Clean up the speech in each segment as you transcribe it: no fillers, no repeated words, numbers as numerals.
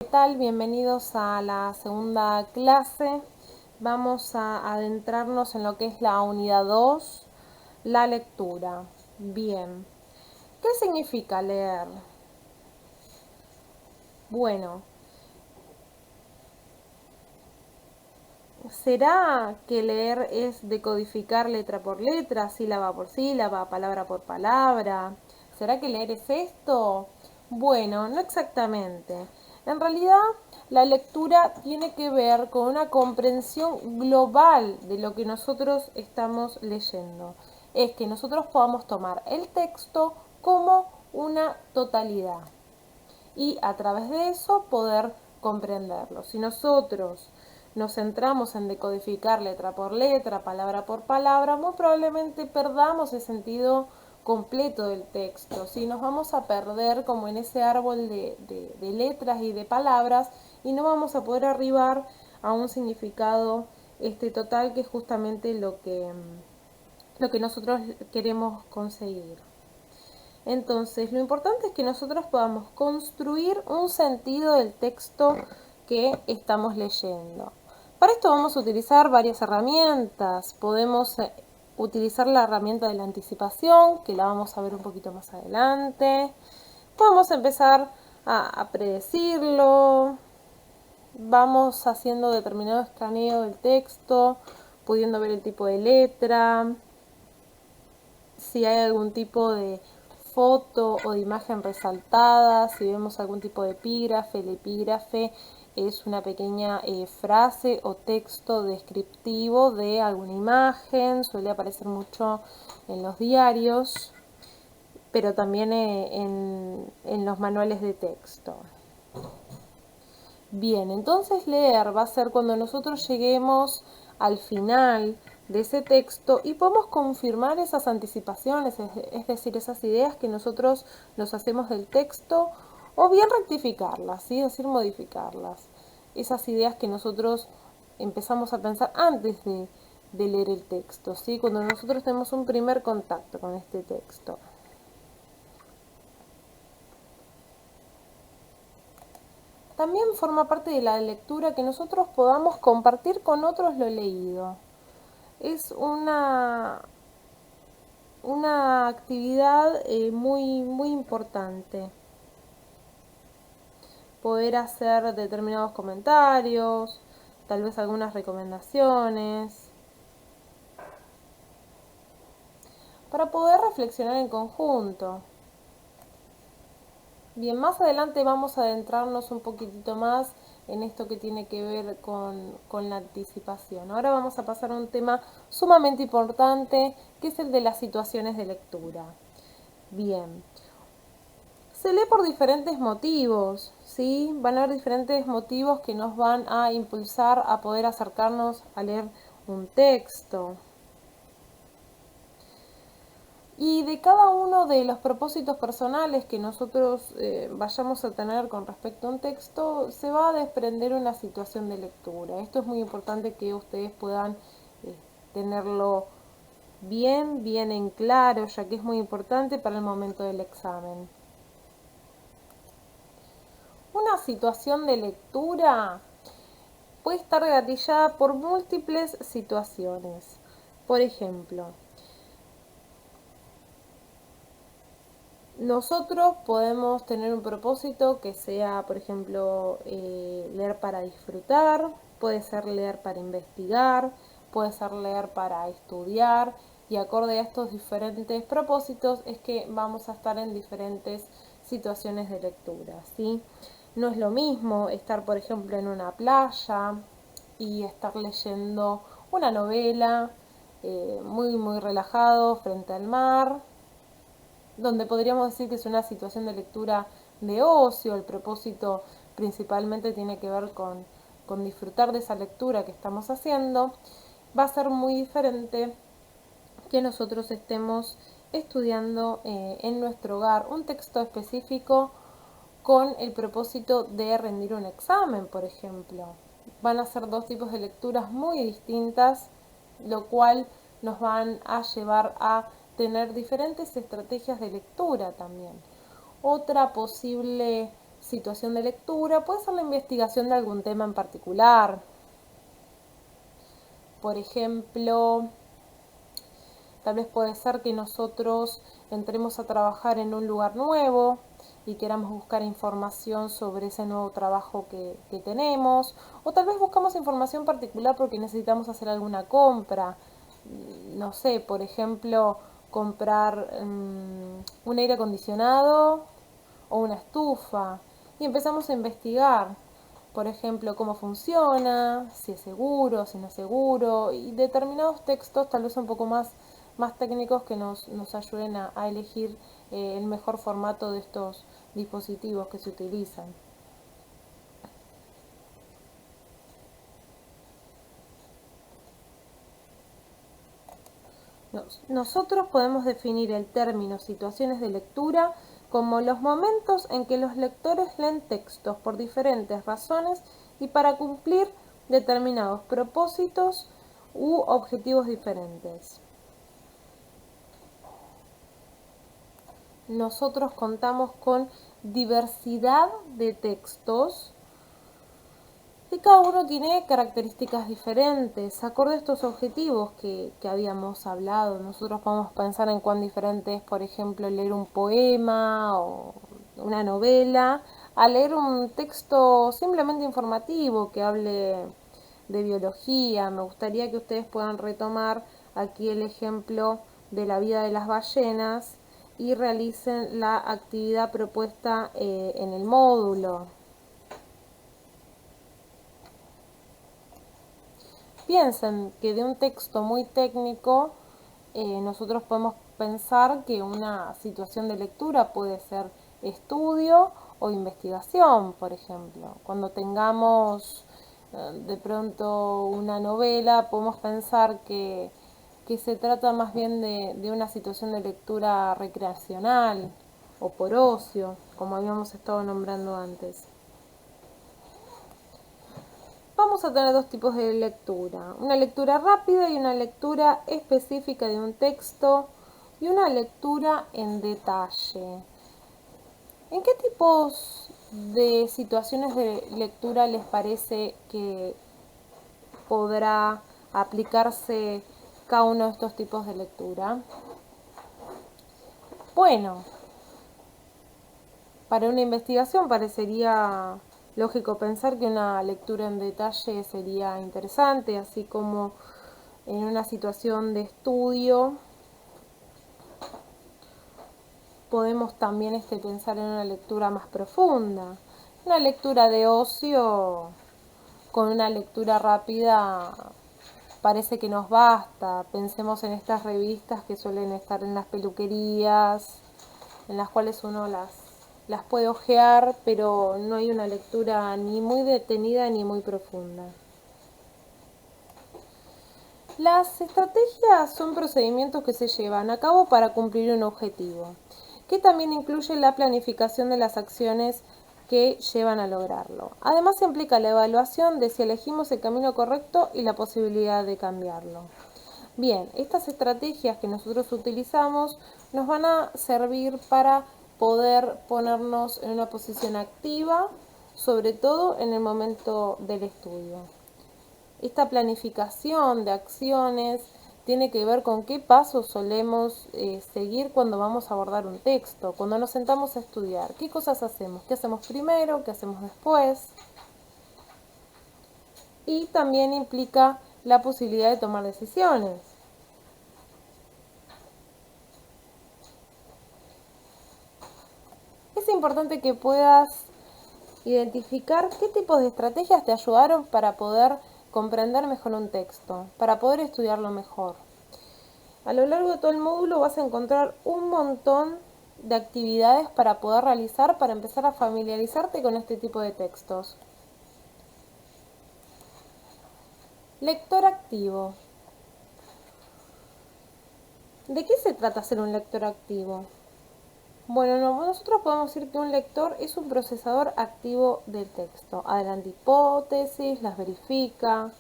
¿Qué tal? Bienvenidos a la segunda clase. Vamos a adentrarnos en lo que es la unidad 2, la lectura. Bien, ¿qué significa leer? Bueno, ¿será que leer es decodificar letra por letra, sílaba por sílaba, palabra por palabra? ¿Será que leer es esto? Bueno, no exactamente. En realidad, la lectura tiene que ver con una comprensión global de lo que nosotros estamos leyendo. Es que nosotros podamos tomar el texto como una totalidad y a través de eso poder comprenderlo. Si nosotros nos centramos en decodificar letra por letra, palabra por palabra, muy probablemente perdamos el sentido completo del texto. Si nos vamos a perder como en ese árbol de letras y de palabras y no vamos a poder arribar a un significado total, que es justamente lo que nosotros queremos conseguir. Entonces, lo importante es que nosotros podamos construir un sentido del texto que estamos leyendo. Para esto vamos a utilizar varias herramientas. Podemos utilizar la herramienta de la anticipación, que la vamos a ver un poquito más adelante. Podemos empezar a predecirlo. Vamos haciendo determinado escaneo del texto, pudiendo ver el tipo de letra, si hay algún tipo de foto o de imagen resaltada, si vemos algún tipo de epígrafe. El epígrafe es una pequeña frase o texto descriptivo de alguna imagen, suele aparecer mucho en los diarios, pero también en los manuales de texto. Bien, entonces leer va a ser cuando nosotros lleguemos al final de ese texto y podemos confirmar esas anticipaciones, es decir, esas ideas que nosotros nos hacemos del texto, o bien rectificarlas, ¿sí? Es decir, modificarlas. Esas ideas que nosotros empezamos a pensar antes de leer el texto, ¿sí? Cuando nosotros tenemos un primer contacto con este texto. También forma parte de la lectura que nosotros podamos compartir con otros lo leído. Es una actividad muy importante. Poder hacer determinados comentarios, tal vez algunas recomendaciones, para poder reflexionar en conjunto. Bien, más adelante vamos a adentrarnos un poquitito más en esto que tiene que ver con la anticipación. Ahora vamos a pasar a un tema sumamente importante, que es el de las situaciones de lectura. Bien, se lee por diferentes motivos, ¿sí? Van a haber diferentes motivos que nos van a impulsar a poder acercarnos a leer un texto. Y de cada uno de los propósitos personales que nosotros vayamos a tener con respecto a un texto, se va a desprender una situación de lectura. Esto es muy importante que ustedes puedan eh, tenerlo bien en claro, ya que es muy importante para el momento del examen. Una situación de lectura puede estar gatillada por múltiples situaciones. Por ejemplo, nosotros podemos tener un propósito que sea, por ejemplo, leer para disfrutar, puede ser leer para investigar, puede ser leer para estudiar, y acorde a estos diferentes propósitos es que vamos a estar en diferentes situaciones de lectura, ¿sí? No es lo mismo estar, por ejemplo, en una playa y estar leyendo una novela muy relajado frente al mar, donde podríamos decir que es una situación de lectura de ocio. El propósito principalmente tiene que ver con disfrutar de esa lectura que estamos haciendo. Va a ser muy diferente que nosotros estemos estudiando en nuestro hogar un texto específico con el propósito de rendir un examen, por ejemplo. Van a ser dos tipos de lecturas muy distintas, lo cual nos van a llevar a tener diferentes estrategias de lectura también. Otra posible situación de lectura puede ser la investigación de algún tema en particular. Por ejemplo, tal vez puede ser que nosotros entremos a trabajar en un lugar nuevo y queramos buscar información sobre ese nuevo trabajo que tenemos, o tal vez buscamos información particular porque necesitamos hacer alguna compra. No sé, por ejemplo, comprar un aire acondicionado o una estufa y empezamos a investigar, por ejemplo, cómo funciona, si es seguro, si no es seguro, y determinados textos tal vez un poco más técnicos que nos ayuden a elegir el mejor formato de estos dispositivos que se utilizan. Nosotros podemos definir el término situaciones de lectura como los momentos en que los lectores leen textos por diferentes razones y para cumplir determinados propósitos u objetivos diferentes. Nosotros contamos con diversidad de textos y cada uno tiene características diferentes. Acorde a estos objetivos que habíamos hablado, nosotros podemos pensar en cuán diferente es, por ejemplo, leer un poema o una novela, a leer un texto simplemente informativo que hable de biología. Me gustaría que ustedes puedan retomar aquí el ejemplo de la vida de las ballenas y realicen la actividad propuesta en el módulo. Piensen que de un texto muy técnico nosotros podemos pensar que una situación de lectura puede ser estudio o investigación, por ejemplo. Cuando tengamos de pronto una novela, podemos pensar que se trata más bien de una situación de lectura recreacional o por ocio, como habíamos estado nombrando antes. Vamos a tener dos tipos de lectura, una lectura rápida y una lectura específica de un texto y una lectura en detalle. ¿En qué tipos de situaciones de lectura les parece que podrá aplicarse cada uno de estos tipos de lectura? Bueno, para una investigación parecería lógico pensar que una lectura en detalle sería interesante, así como en una situación de estudio podemos también pensar en una lectura más profunda. Una lectura de ocio con una lectura rápida parece que nos basta. Pensemos en estas revistas que suelen estar en las peluquerías, en las cuales uno las puede hojear, pero no hay una lectura ni muy detenida ni muy profunda. Las estrategias son procedimientos que se llevan a cabo para cumplir un objetivo, que también incluye la planificación de las acciones que llevan a lograrlo. Además implica la evaluación de si elegimos el camino correcto y la posibilidad de cambiarlo. Bien, estas estrategias que nosotros utilizamos nos van a servir para poder ponernos en una posición activa, sobre todo en el momento del estudio. Esta planificación de acciones tiene que ver con qué pasos solemos seguir cuando vamos a abordar un texto, cuando nos sentamos a estudiar. ¿Qué cosas hacemos? ¿Qué hacemos primero? ¿Qué hacemos después? Y también implica la posibilidad de tomar decisiones. Es importante que puedas identificar qué tipos de estrategias te ayudaron para poder comprender mejor un texto, para poder estudiarlo mejor. A lo largo de todo el módulo vas a encontrar un montón de actividades para poder realizar para empezar a familiarizarte con este tipo de textos. Lector activo. ¿De qué se trata ser un lector activo? Bueno, nosotros podemos decir que un lector es un procesador activo del texto. Adelanta hipótesis, las verifica,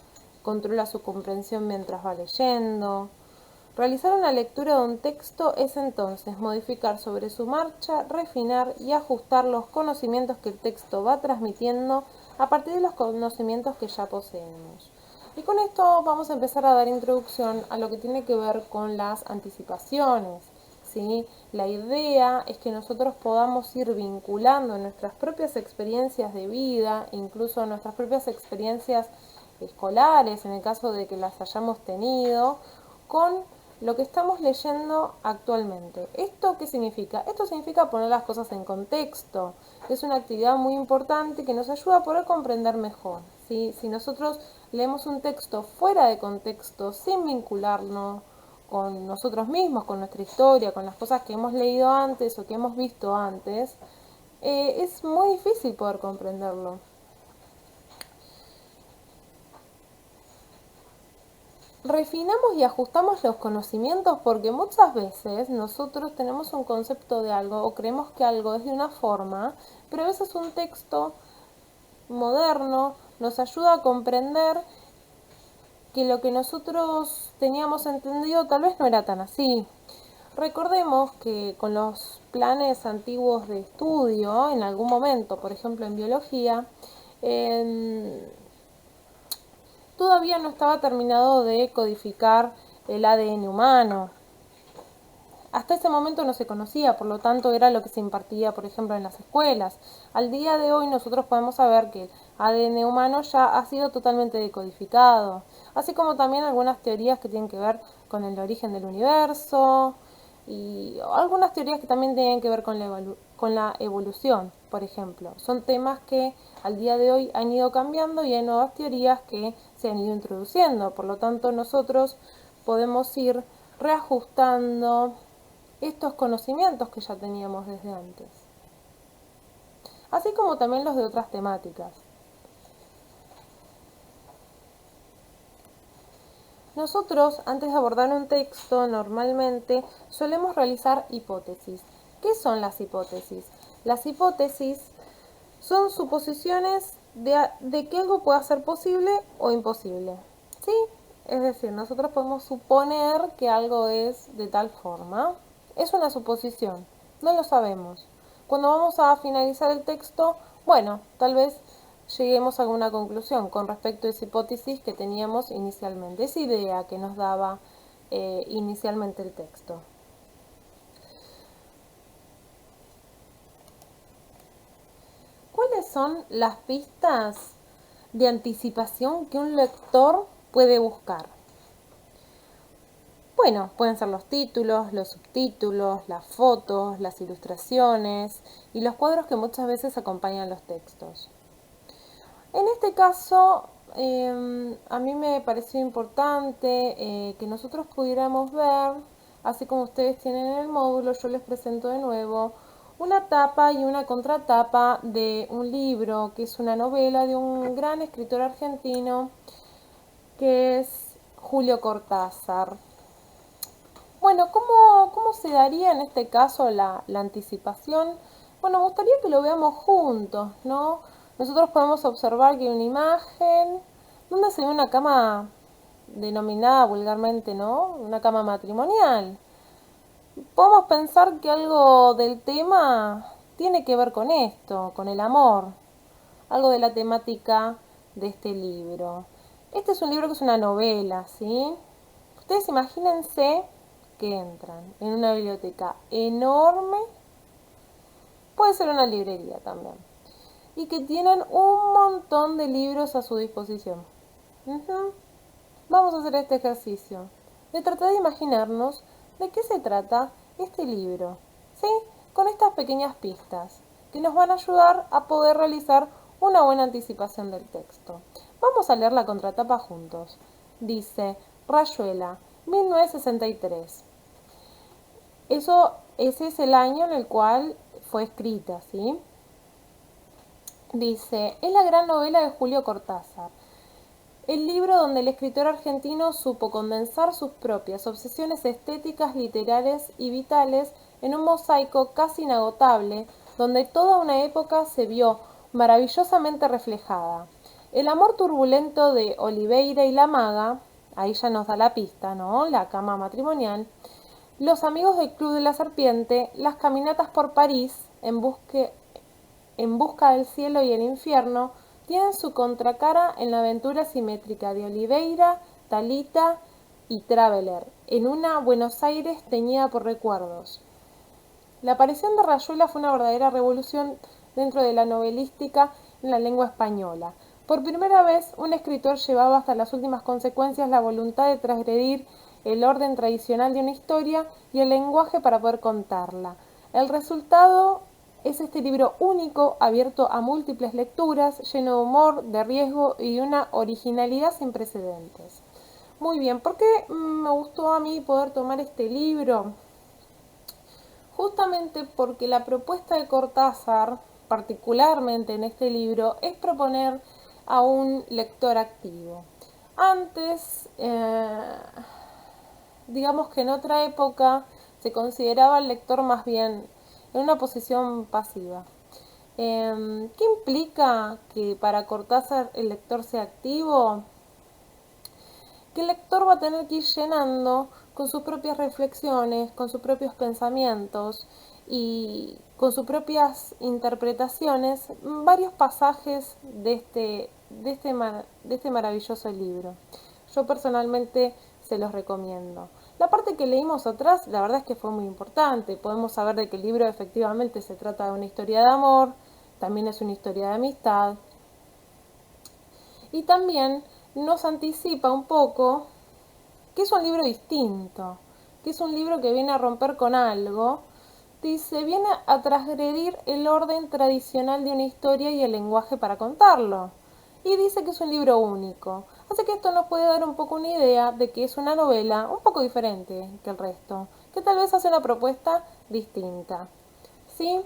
controla su comprensión mientras va leyendo, Realizar una lectura de un texto es entonces modificar sobre su marcha, refinar y ajustar los conocimientos que el texto va transmitiendo a partir de los conocimientos que ya poseemos. Y con esto vamos a empezar a dar introducción a lo que tiene que ver con las anticipaciones. ¿Sí? La idea es que nosotros podamos ir vinculando nuestras propias experiencias de vida, incluso nuestras propias experiencias escolares, en el caso de que las hayamos tenido, con lo que estamos leyendo actualmente. ¿Esto qué significa? Esto significa poner las cosas en contexto. Es una actividad muy importante que nos ayuda a poder comprender mejor. ¿Sí? Si nosotros leemos un texto fuera de contexto, sin vincularnos con nosotros mismos, con nuestra historia, con las cosas que hemos leído antes o que hemos visto antes, es muy difícil poder comprenderlo. Refinamos y ajustamos los conocimientos porque muchas veces nosotros tenemos un concepto de algo o creemos que algo es de una forma, pero a veces un texto moderno nos ayuda a comprender que lo que nosotros teníamos entendido tal vez no era tan así. Recordemos que con los planes antiguos de estudio, en algún momento, por ejemplo en biología, todavía no estaba terminado de codificar el ADN humano. Hasta ese momento no se conocía, por lo tanto era lo que se impartía, por ejemplo, en las escuelas. Al día de hoy nosotros podemos saber que el ADN humano ya ha sido totalmente decodificado, así como también algunas teorías que tienen que ver con el origen del universo y algunas teorías que también tienen que ver con la evolución, por ejemplo. Son temas que al día de hoy han ido cambiando y hay nuevas teorías que se han ido introduciendo. Por lo tanto, nosotros podemos ir reajustando estos conocimientos que ya teníamos desde antes, así como también los de otras temáticas. Nosotros, antes de abordar un texto, normalmente solemos realizar hipótesis. ¿Qué son las hipótesis? Las hipótesis son suposiciones de que algo pueda ser posible o imposible. ¿Sí? Es decir, nosotros podemos suponer que algo es de tal forma. Es una suposición, no lo sabemos. Cuando vamos a finalizar el texto, bueno, tal vez lleguemos a alguna conclusión con respecto a esa hipótesis que teníamos inicialmente, esa idea que nos daba inicialmente el texto. ¿Cuáles son las pistas de anticipación que un lector puede buscar? Bueno, pueden ser los títulos, los subtítulos, las fotos, las ilustraciones y los cuadros que muchas veces acompañan los textos. En este caso, a mí me pareció importante que nosotros pudiéramos ver, así como ustedes tienen en el módulo, yo les presento de nuevo una tapa y una contratapa de un libro, que es una novela de un gran escritor argentino, que es Julio Cortázar. Bueno, ¿cómo se daría en este caso la anticipación? Bueno, me gustaría que lo veamos juntos, ¿no? Nosotros podemos observar que hay una imagen donde se ve una cama denominada vulgarmente, ¿no? Una cama matrimonial. Podemos pensar que algo del tema tiene que ver con esto, con el amor, algo de la temática de este libro. Este es un libro que es una novela, ¿sí? Ustedes imagínense que entran en una biblioteca enorme, puede ser una librería también, y que tienen un montón de libros a su disposición. Vamos a hacer este ejercicio de tratar de imaginarnos de qué se trata este libro, ¿sí? Con estas pequeñas pistas que nos van a ayudar a poder realizar una buena anticipación del texto. Vamos a leer la contratapa juntos. Dice, Rayuela, 1963. Ese es el año en el cual fue escrita, ¿sí? Dice, es la gran novela de Julio Cortázar, el libro donde el escritor argentino supo condensar sus propias obsesiones estéticas, literarias y vitales en un mosaico casi inagotable, donde toda una época se vio maravillosamente reflejada. El amor turbulento de Oliveira y la maga, ahí ya nos da la pista, ¿no? La cama matrimonial. Los amigos del Club de la Serpiente, las caminatas por París en busca del cielo y el infierno, tienen su contracara en la aventura simétrica de Oliveira, Talita y Traveler, en una Buenos Aires teñida por recuerdos. La aparición de Rayuela fue una verdadera revolución dentro de la novelística en la lengua española. Por primera vez, un escritor llevaba hasta las últimas consecuencias la voluntad de transgredir el orden tradicional de una historia y el lenguaje para poder contarla. El resultado es este libro único, abierto a múltiples lecturas, lleno de humor, de riesgo y de una originalidad sin precedentes. Muy bien, ¿por qué me gustó a mí poder tomar este libro? Justamente porque la propuesta de Cortázar, particularmente en este libro, es proponer a un lector activo. Antes, digamos que en otra época se consideraba al lector más bien en una posición pasiva. ¿Qué implica que para Cortázar el lector sea activo? Que el lector va a tener que ir llenando con sus propias reflexiones, con sus propios pensamientos y con sus propias interpretaciones varios pasajes de este maravilloso libro. Yo personalmente se los recomiendo. La parte que leímos atrás, la verdad es que fue muy importante. Podemos saber de que el libro efectivamente se trata de una historia de amor, también es una historia de amistad, y también nos anticipa un poco que es un libro distinto, que es un libro que viene a romper con algo, dice, viene a transgredir el orden tradicional de una historia y el lenguaje para contarlo. Y dice que es un libro único. Así que esto nos puede dar un poco una idea de que es una novela un poco diferente que el resto, que tal vez hace una propuesta distinta. ¿Sí?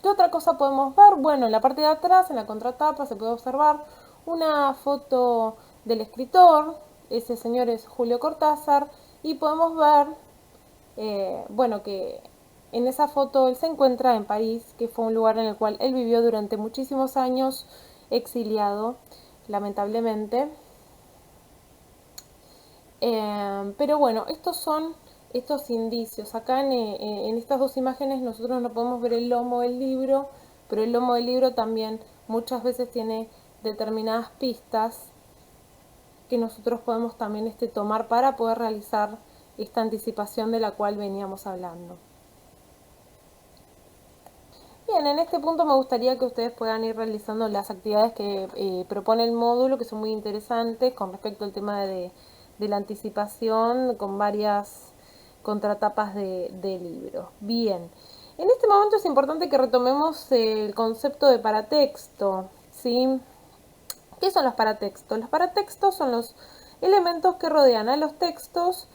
¿Qué otra cosa podemos ver? Bueno, en la parte de atrás, en la contratapa, se puede observar una foto del escritor. Ese señor es Julio Cortázar. Y podemos ver, bueno, que en esa foto él se encuentra en París, que fue un lugar en el cual él vivió durante muchísimos años exiliado, lamentablemente. Pero bueno, estos son estos indicios. Acá en estas dos imágenes nosotros no podemos ver el lomo del libro, pero el lomo del libro también muchas veces tiene determinadas pistas que nosotros podemos también tomar para poder realizar esta anticipación de la cual veníamos hablando. Bien, en este punto me gustaría que ustedes puedan ir realizando las actividades que propone el módulo, que son muy interesantes con respecto al tema de la anticipación, con varias contratapas de libros. Bien, en este momento es importante que retomemos el concepto de paratexto, ¿sí? ¿Qué son los paratextos? Los paratextos son los elementos que rodean a los textos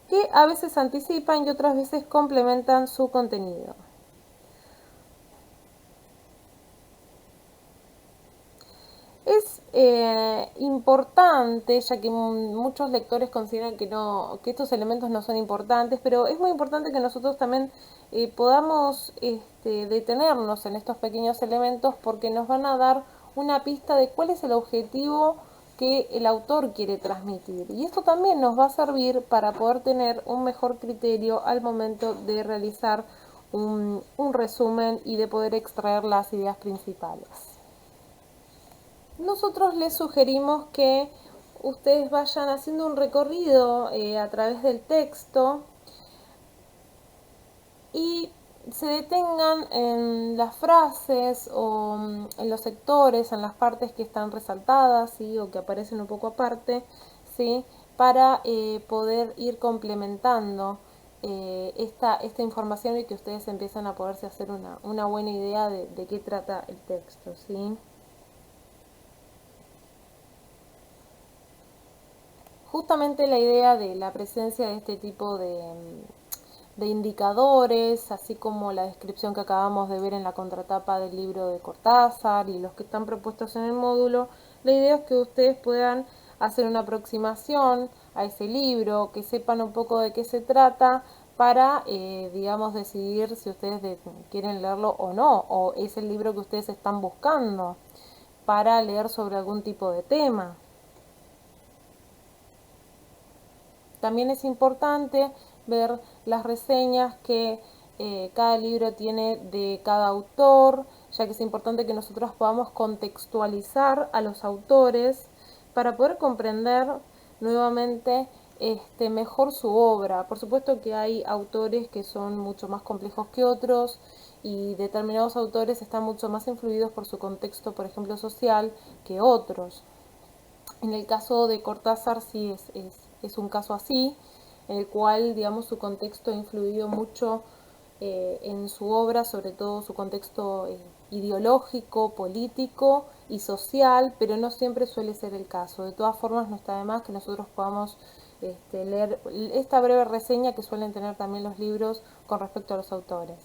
que a veces anticipan y otras veces complementan su contenido. Es importante, ya que muchos lectores consideran que no, que estos elementos no son importantes, pero es muy importante que nosotros también podamos detenernos en estos pequeños elementos porque nos van a dar una pista de cuál es el objetivo que el autor quiere transmitir. Y esto también nos va a servir para poder tener un mejor criterio al momento de realizar un resumen y de poder extraer las ideas principales. Nosotros les sugerimos que ustedes vayan haciendo un recorrido a través del texto y se detengan en las frases o en los sectores, en las partes que están resaltadas, ¿sí? O que aparecen un poco aparte, ¿sí? Para poder ir complementando esta información y que ustedes empiecen a poderse hacer una buena idea de qué trata el texto, ¿sí? Justamente la idea de la presencia de este tipo de indicadores, así como la descripción que acabamos de ver en la contratapa del libro de Cortázar y los que están propuestos en el módulo, la idea es que ustedes puedan hacer una aproximación a ese libro, que sepan un poco de qué se trata para, digamos, decidir si ustedes quieren leerlo o no, o es el libro que ustedes están buscando para leer sobre algún tipo de tema. También es importante ver las reseñas que cada libro tiene de cada autor, ya que es importante que nosotros podamos contextualizar a los autores para poder comprender nuevamente mejor su obra. Por supuesto que hay autores que son mucho más complejos que otros y determinados autores están mucho más influidos por su contexto, por ejemplo, social, que otros. En el caso de Cortázar sí es un caso así, en el cual, digamos, su contexto ha influido mucho en su obra, sobre todo su contexto ideológico, político y social, pero no siempre suele ser el caso. De todas formas, no está de más que nosotros podamos leer esta breve reseña que suelen tener también los libros con respecto a los autores.